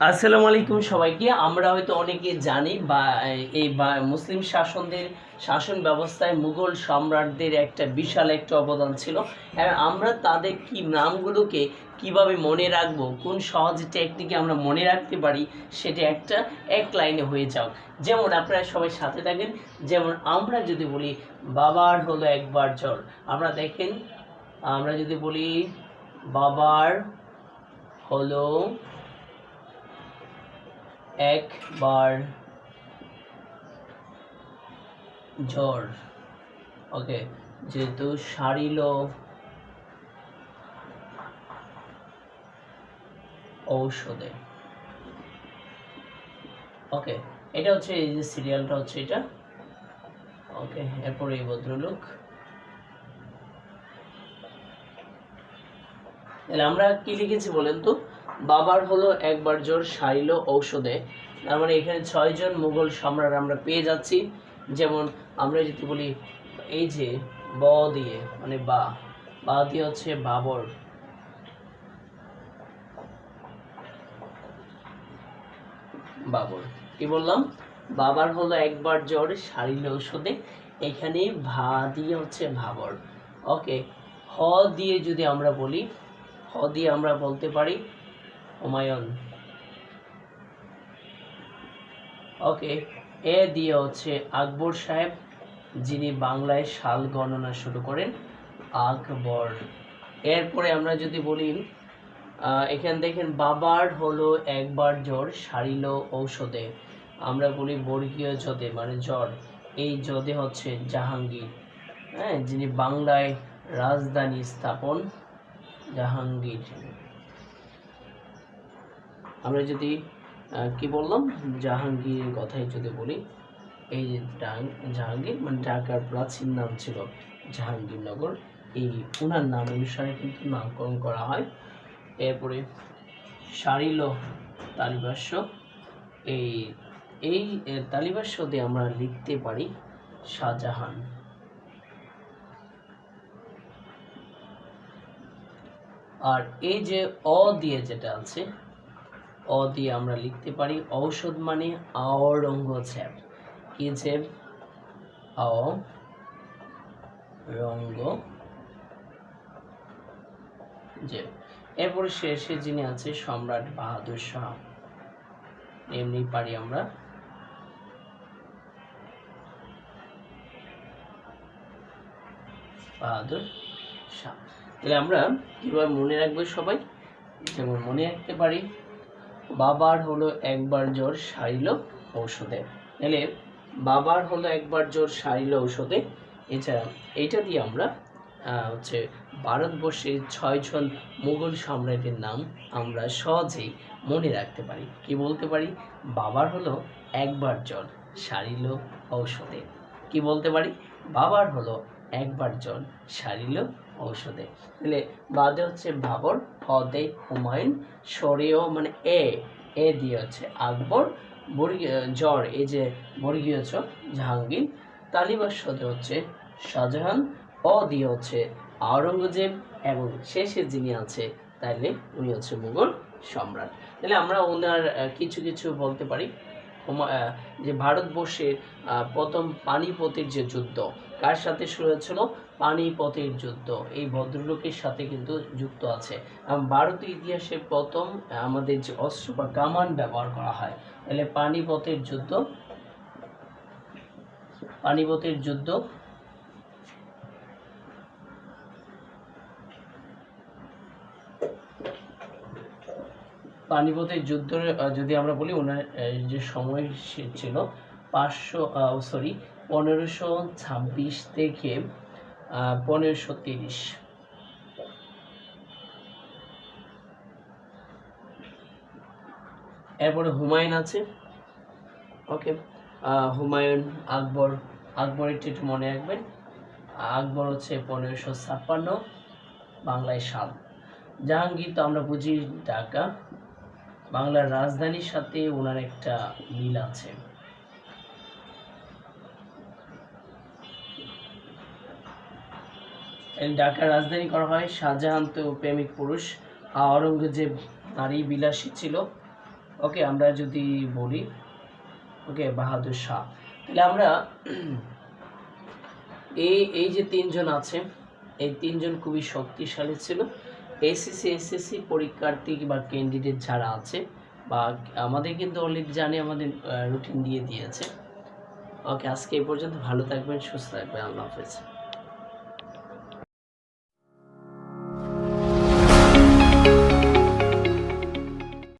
আসসালামু আলাইকুম সবাইকে। আমরা হয়তো অনেকে জানি বা এই মুসলিম শাসন ব্যবস্থায় মুঘল সম্রাটদের একটা বিশাল একটা অবদান ছিল। আমরা তাদের কি নামগুলোকে কিভাবে মনে রাখবো, কোন সহজ টেকনিকে আমরা মনে রাখতে পারি, সেটা এক লাইনে হয়ে যাও। যেমন আপনারা সবাই সাথে থাকেন। যেমন আমরা যদি বলি বাবার হলো একবার জ্বর, আমরা দেখেন, আমরা যদি বলি বাবার হলো একবার জ্বর, ওকে, যেহেতু সারিল ঔষধে, ওকে, এটা হচ্ছে এই যে সিরিয়ালটা হচ্ছে এটা, ওকে। এরপরে এই ভদ্রলোক, তাহলে আমরা কি লিখেছি বলেন তো? বাবার হলো একবার জ্বর, সারিল ঔষধে। তার মানে এখানে 6 জন মুঘল সম্রাট আমরা পেয়ে যাচ্ছি। যেমন আমরা যদি বলি এই যে ব দিয়ে, মানে বা দিয়ে হচ্ছে বাবর, কি বললাম? বাবার হলো একবার জ্বর, সারিল ঔষধে। এখানে ভা দিয়ে হচ্ছে ভাবর, ওকে। হ দিয়ে যদি আমরা বলি, হ দিয়ে আমরা বলতে পারি হুমায়ুন, ওকে। এ দিয়ে হচ্ছে আকবর সাহেব, যিনি বাংলায় সাল গণনা শুরু করেন, আকবর। এরপরে আমরা যদি বলি এখানে দেখেন বাবার হলো একবার জ্বর, সারিল ঔষধে, আমরা বলি বর্গীয় জদে, মানে জ্বর। এই জদে হচ্ছে জাহাঙ্গীর, হ্যাঁ, যিনি বাংলায় রাজধানী স্থাপন, জাহাঙ্গীর। আমরা যদি কি বললাম, জাহাঙ্গীরের কথাই যদি বলি, এই যে জাহাঙ্গীর মানে ঢাকার প্রাচীন নাম ছিল জাহাঙ্গীরনগর, এই ওনার নাম অনুসারে কিন্তু নামকরণ করা হয়। এরপরে সারিল তালিবাস্য, এই এই তালিবাস্য দিয়ে আমরা লিখতে পারি শাহজাহান। আর এই যে অ দিয়ে যেটা আছে, অ দিয়ে আমরা লিখতে পারি ঔষধ, মানে আওরঙ্গজেব। কি জেব? আওরঙ্গজেব। এরপরে শেষে যিনি আছে সম্রাট বাহাদুর শাহ, এমনি পারি আমরা বাহাদুর শাহ। তাহলে আমরা কিভাবে মনে রাখবো সবাই? যেমন মনে রাখতে পারি বাবার হলো একবার জ্বর, সারিল ঔষধে। তাহলে বাবার হলো একবার জ্বর, সারিল ঔষধে। এছাড়া এইটা দিয়ে আমরা হচ্ছে ভারতবর্ষের 6 জন মুঘল সম্রাটের নাম আমরা সহজেই মনে রাখতে পারি। কি বলতে পারি? বাবার হলো একবার জ্বর, সারিল ঔষধে। কি বলতে পারি? বাবার হলো একবার জ্বর, সারিল ঔষধে। তাহলে বাদে হচ্ছে বাবর, হদে হুমায়ুন, সরেও মানে এ দিয়ে হচ্ছে আকবর, জ্বর এই যে বর্গীয় চ জাহাঙ্গীর, তালিবাস্যতে হচ্ছে শাহজাহান, অ দিয়ে হচ্ছে আওরঙ্গজেব, এবং শেষে যিনি আছে তাইলে উনি হচ্ছে মুঘল সম্রাট। তাহলে আমরা ওনার কিছু কিছু বলতে পারি। যে ভারতবর্ষের প্রথম পানিপথের যে যুদ্ধ কার সাথে শুরু হয়েছিল? পানিপথের যুদ্ধ এই ভদ্রলোকের সাথে কিন্তু যুক্ত আছে। ভারতীয় ইতিহাসে প্রথম আমাদের যে অস্ত্র বা কামান ব্যবহার করা হয়, তাহলে পানিপথের যুদ্ধ, পানিপথের যুদ্ধ পানিপথের যুদ্ধ যদি আমরা বলি, ওনার যে সময় ছিল 1526 থেকে 1530। এরপরে হুমায়ুন আছে, ওকে। হুমায়ুন, আকবর, আকবরের একটু মনে রাখবেন। আকবর হচ্ছে 1556 বাংলায় সাল। জাহাঙ্গীর তো আমরা বুঝি ঢাকা, বাংলার রাজধানীর সাথে ওনার একটা মিল আছে। ঢাকার রাজধানী করা হয়। শাহজাহান তো প্রেমিক পুরুষ, আওরঙ্গজেব নারী বিলাসী ছিল, ওকে, আমরা যদি বলি ওকে বাহাদুর শাহ, তাহলে আমরা এই যে তিনজন আছে, এই তিনজন খুবই শক্তিশালী ছিল। এসএসসি পরীক্ষার্থী বা ক্যান্ডিডেট যারা আছে, বা আমাদের কিন্তু অলরেডি জানি, আমাদের রুটিন দিয়ে দিয়েছে। ওকে, আজকে এই পর্যন্ত। ভালো থাকবেন, সুস্থ থাকবেন, আল্লাহ হাফেজ।